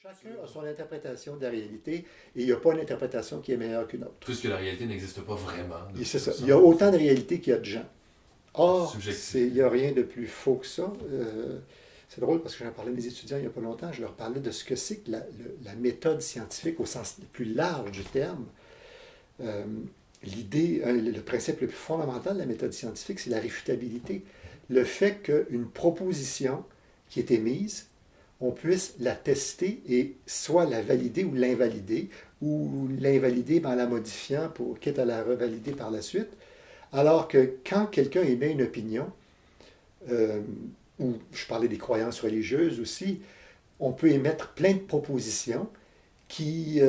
Chacun a son interprétation de la réalité et il n'y a pas une interprétation qui est meilleure qu'une autre. Puisque la réalité n'existe pas vraiment. C'est ça. Il y a autant de réalité qu'il y a de gens. Or, Subjectif. il n'y a rien de plus faux que ça. C'est drôle parce que j'en parlais à mes étudiants il n'y a pas longtemps. Je leur parlais de ce que c'est que la méthode scientifique au sens le plus large du terme. L'idée, le principe le plus fondamental de la méthode scientifique, c'est la réfutabilité. Le fait qu'une proposition qui est émise, on puisse la tester et soit la valider ou l'invalider en la modifiant pour quitte à la revalider par la suite. Alors que quand quelqu'un émet une opinion, ou je parlais des croyances religieuses aussi, on peut émettre plein de propositions qui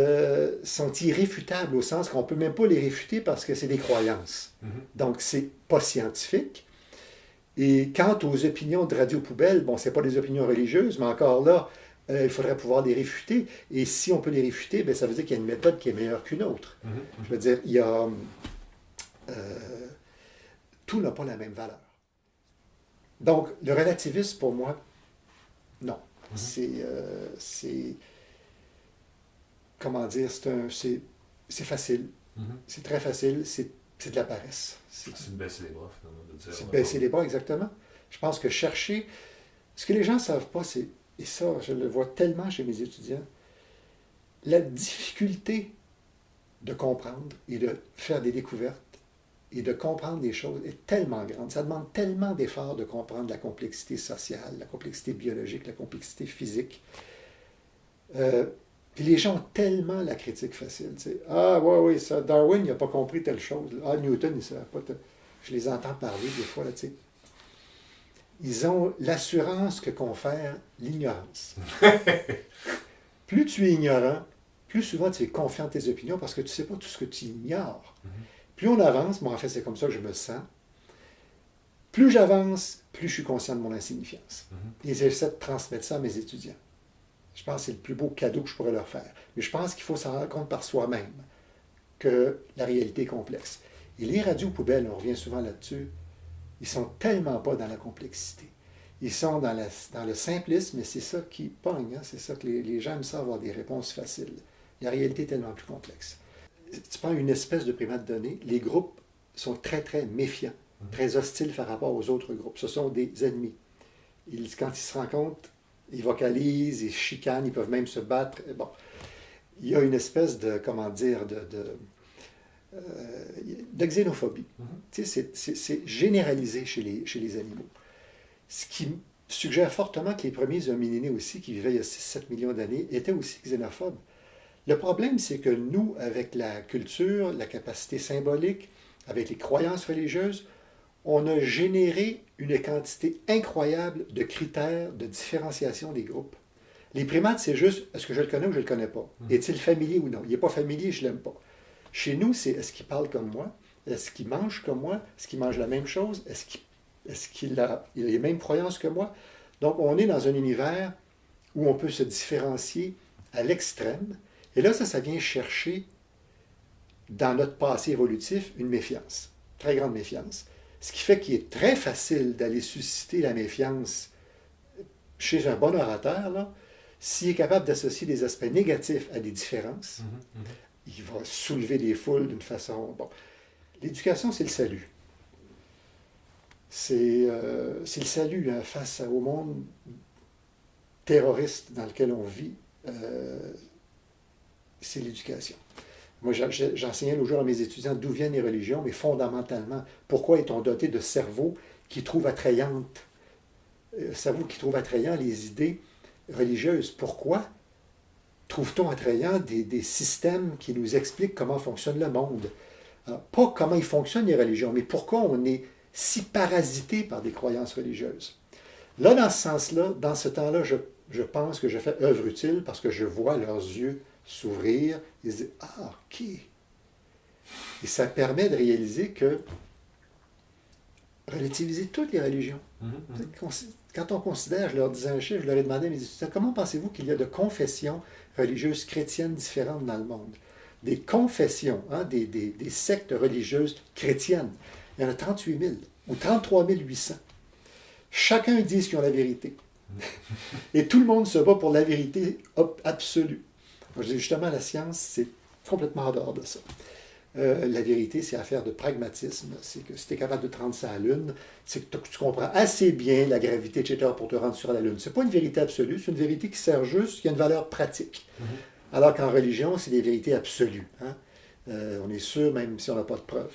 sont irréfutables au sens qu'on ne peut même pas les réfuter parce que c'est des croyances. Donc, c'est pas scientifique. Et quant aux opinions de Radio Poubelle, bon, ce n'est pas des opinions religieuses, mais encore là, il faudrait pouvoir les réfuter. Et si on peut les réfuter, bien, ça veut dire qu'il y a une méthode qui est meilleure qu'une autre. Je veux dire, il y a... tout n'a pas la même valeur. Donc, le relativisme, pour moi, non. C'est comment dire, c'est facile. C'est très facile. C'est de la paresse. C'est de baisser les bras, finalement, de dire. C'est de baisser les bras, exactement. Je pense que chercher... Ce que les gens ne savent pas, c'est... Et ça, je le vois tellement chez mes étudiants. La difficulté de comprendre et de faire des découvertes et de comprendre des choses est tellement grande. Ça demande tellement d'efforts de comprendre la complexité sociale, la complexité biologique, la complexité physique. Puis les gens ont tellement la critique facile. Tu sais. Ah, oui, ça, Darwin, il n'a pas compris telle chose. Ah, Newton, il ne savait pas. Je les entends parler des fois, là, tu sais. Ils ont l'assurance que confère l'ignorance. Plus tu es ignorant, plus souvent tu es confiant de tes opinions parce que tu ne sais pas tout ce que tu ignores. Plus on avance, moi en fait c'est comme ça que je me sens, plus j'avance, plus je suis conscient de mon insignifiance. Et j'essaie de transmettre ça à mes étudiants. Je pense que c'est le plus beau cadeau que je pourrais leur faire. Mais je pense qu'il faut s'en rendre compte par soi-même que la réalité est complexe. Et les radios poubelles, on revient souvent là-dessus, ils sont tellement pas dans la complexité. Ils sont dans le simplisme, et c'est ça qui pogne. Hein? C'est ça que les gens aiment ça, avoir des réponses faciles. La réalité est tellement plus complexe. Tu prends une espèce de primate donnée, les groupes sont très, très méfiants, très hostiles par rapport aux autres groupes. Ce sont des ennemis. Quand ils se rencontrent, ils vocalisent, ils chicanent, ils peuvent même se battre. Bon, il y a une espèce de, comment dire, de xénophobie. Tu sais, c'est généralisé chez les animaux. Ce qui suggère fortement que les premiers hominidés aussi, qui vivaient il y a 6-7 millions d'années, étaient aussi xénophobes. Le problème, c'est que nous, avec la culture, la capacité symbolique, avec les croyances religieuses, on a généré une quantité incroyable de critères de différenciation des groupes. Les primates, c'est juste, est-ce que je le connais ou je ne le connais pas? Est-il familier ou non? Il n'est pas familier, je ne l'aime pas. Chez nous, c'est est-ce qu'il parle comme moi? Est-ce qu'il mange comme moi? Est-ce qu'il mange la même chose? Est-ce qu'il a les mêmes croyances que moi? Donc, on est dans un univers où on peut se différencier à l'extrême. Et là, ça vient chercher dans notre passé évolutif une méfiance, très grande méfiance. Ce qui fait qu'il est très facile d'aller susciter la méfiance chez un bon orateur, là, s'il est capable d'associer des aspects négatifs à des différences. Il va soulever des foules d'une façon... Bon. L'éducation, c'est le salut. C'est le salut hein, face au monde terroriste dans lequel on vit. C'est l'éducation. Moi, j'enseignais l'autre jour à mes étudiants d'où viennent les religions, mais fondamentalement, pourquoi est-on doté de cerveaux qui trouvent attrayantes, cerveaux qui trouvent attrayant les idées religieuses? Pourquoi trouve-t-on attrayant des systèmes qui nous expliquent comment fonctionne le monde? Pas comment ils fonctionnent les religions, mais pourquoi on est si parasité par des croyances religieuses. Là, dans ce sens-là, dans ce temps-là, je pense que je fais œuvre utile parce que je vois leurs yeux s'ouvrir et se dire « Ah, OK! » Et ça permet de réaliser que relativiser toutes les religions. Quand on considère, je leur disais un chiffre, je leur ai demandé à mes étudiants, comment pensez-vous qu'il y a de confessions religieuses chrétiennes différentes dans le monde? Des confessions, hein, des sectes religieuses chrétiennes. Il y en a 38 000 ou 33 800. Chacun dit qu'ils ont la vérité. Et tout le monde se bat pour la vérité absolue. Moi, je dis justement, la science, c'est complètement en dehors de ça. La vérité, c'est affaire de pragmatisme. C'est que si tu es capable de te rendre sur la Lune, c'est que tu comprends assez bien la gravité, etc., pour te rendre sur la Lune. C'est pas une vérité absolue, c'est une vérité qui sert juste, qui a une valeur pratique. Alors qu'en religion, c'est des vérités absolues. Hein? On est sûr, même si on n'a pas de preuves.